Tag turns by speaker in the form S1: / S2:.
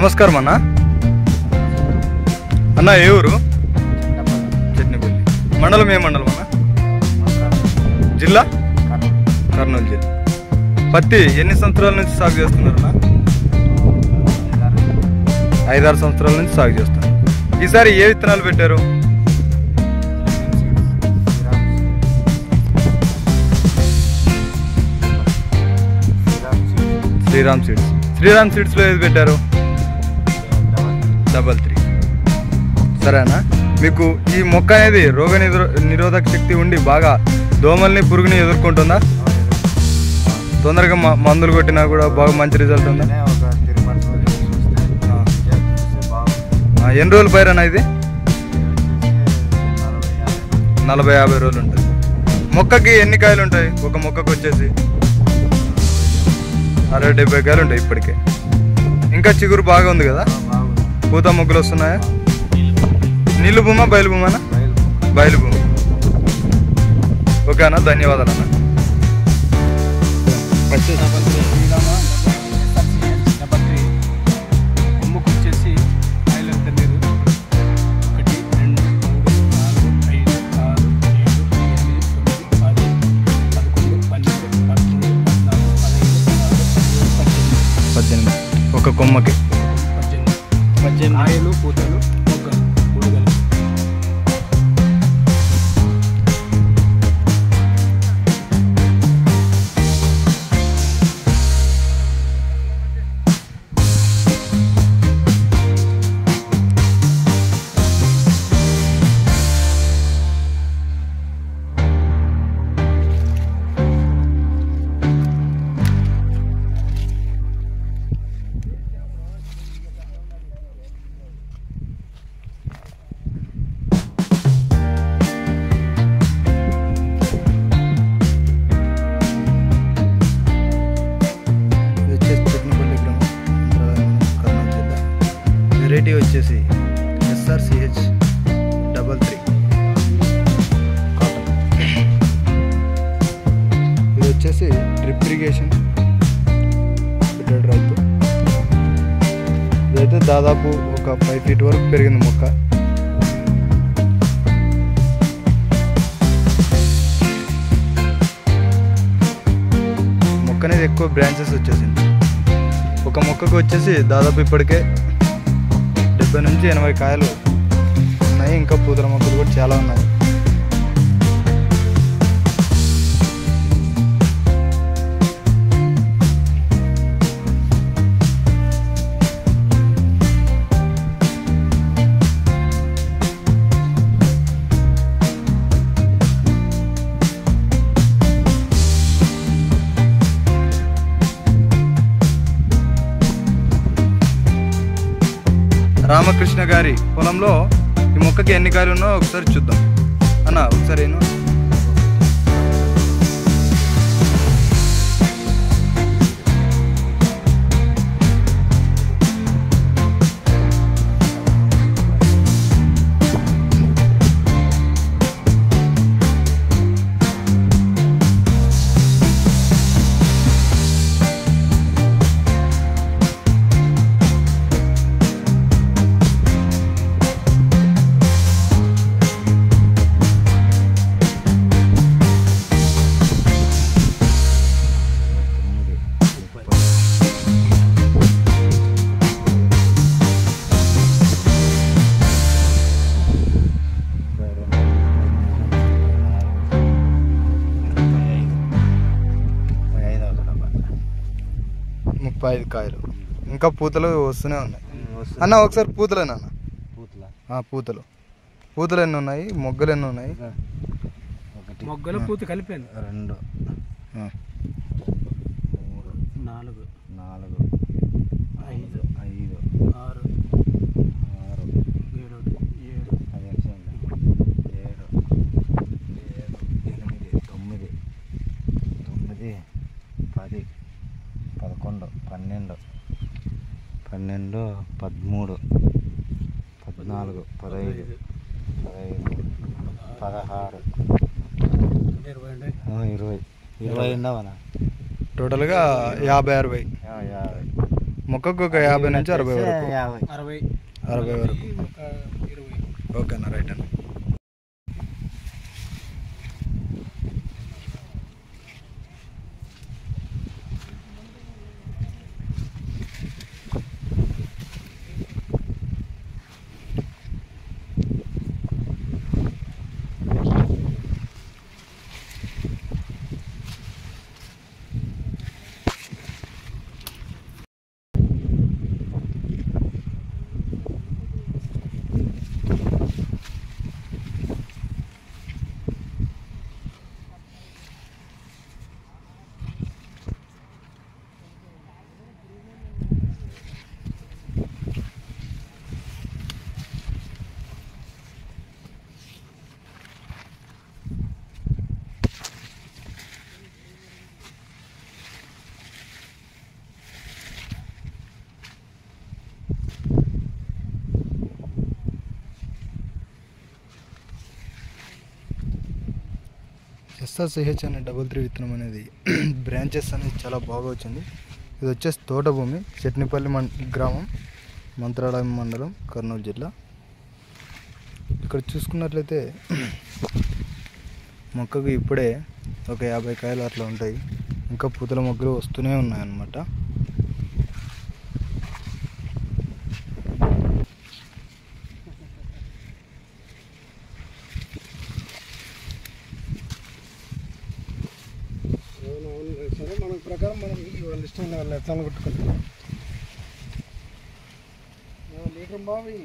S1: నమస్కారం అన్న. అన్న ఏ ఊరు? చట్నపల్లి. మండలం ఏ మండలం అన్న? జిల్లా? కర్నూలు జిల్లా. పత్తి ఎన్ని సంవత్సరాల నుంచి సాగు చేస్తున్నారన్నా? 5-6 సంవత్సరాల నుంచి సాగు చేస్తున్నారు. ఈసారి ఏ విత్తనాలు పెట్టారు? శ్రీరామ్ సీడ్స్. శ్రీరామ్ సీడ్స్లో ఏది పెట్టారు? 33. సరేనా? మీకు ఈ మొక్క అనేది రోగ నిరోధక శక్తి ఉండి బాగా దోమల్ని పురుగుని ఎదుర్కొంటుందా? తొందరగా మందులు కొట్టినా కూడా బాగా మంచి రిజల్ట్ ఉందా? ఎన్ని రోజులు పైరన్నా ఇది? 40-50 రోజులు ఉంటుంది. మొక్కకి ఎన్ని కాయలు ఉంటాయి? ఒక మొక్కకు వచ్చేసి 60-70 కాయలు ఉంటాయి ఇప్పటికే. ఇంకా చిగురు బాగా ఉంది కదా? పూత మొగ్గలు వస్తున్నాయా? నీళ్ళు భూమా బయలు భూమానా? బయలు భూమి. ఓకేనా, ధన్యవాదాలన్నా. ఒక కొమ్మకి
S2: 18 కాయలు పూతలు మొగ్గలు 3 కలిపి.
S1: వెరైటీ వచ్చేసి SRCH 33 కాటన్. ఇది వచ్చేసి డ్రిప్ ఇరిగేషన్ పెట్టాడు రైతు. ఇదైతే దాదాపు ఒక 5 feet వరకు పెరిగింది మొక్క. మొక్క అనేది ఎక్కువ బ్రాంచెస్ వచ్చేసింది. ఒక మొక్కకు వచ్చేసి దాదాపు ఇప్పటికే 70 నుంచి 80 కాయలు ఉన్నాయి. ఇంకా పూతల మొక్కలు కూడా చాలా ఉన్నాయి. రామకృష్ణ గారి పొలంలో ఈ మొక్కకి ఎన్ని కాయలు ఉన్నాయో ఒకసారి చూద్దాం అన్న. ఒకసారి నేను ఐదు కాయలు ఇంకా పూతలు వస్తూనే ఉన్నాయి అన్న. ఒకసారి పూతలేనా అన్న? పూతలు పూతలు ఎన్ని ఉన్నాయి? మొగ్గలు ఎన్ని ఉన్నాయి?
S2: మొగ్గలు పూత కలిపాను
S1: 2
S2: 3 4
S1: 4
S2: 5
S1: 5
S2: 6 7
S1: 10 11 12 13 14 15 16 20 ఉండవనా? టోటల్గా 50-60. మొక్కకు ఒక 50 నుంచి 60 వరకు.
S2: 60
S1: 60 వరకు.
S2: ఒక 20.
S1: ఓకేనా, రైట్ అన్న. SRCH అనే 33 విత్తనం అనేది బ్రాంచెస్ అనేది చాలా బాగా వచ్చింది. ఇది వచ్చేసి తోట భూమి, చట్నిపల్లి గ్రామం, మంత్రాలయం మండలం, కర్నూలు జిల్లా. ఇక్కడ చూసుకున్నట్లయితే మొక్కకు ఇప్పుడే ఒక 50 కాయలు అట్లా ఉంటాయి. ఇంకా పూతల మొగ్గలు వస్తూనే ఉన్నాయన్నమాట.
S2: సరే, మన ప్రకారం మనం వాళ్ళ ఇష్టం వాళ్ళ ఎట్లా కొట్టుకుంటాం. లీటర్ బావి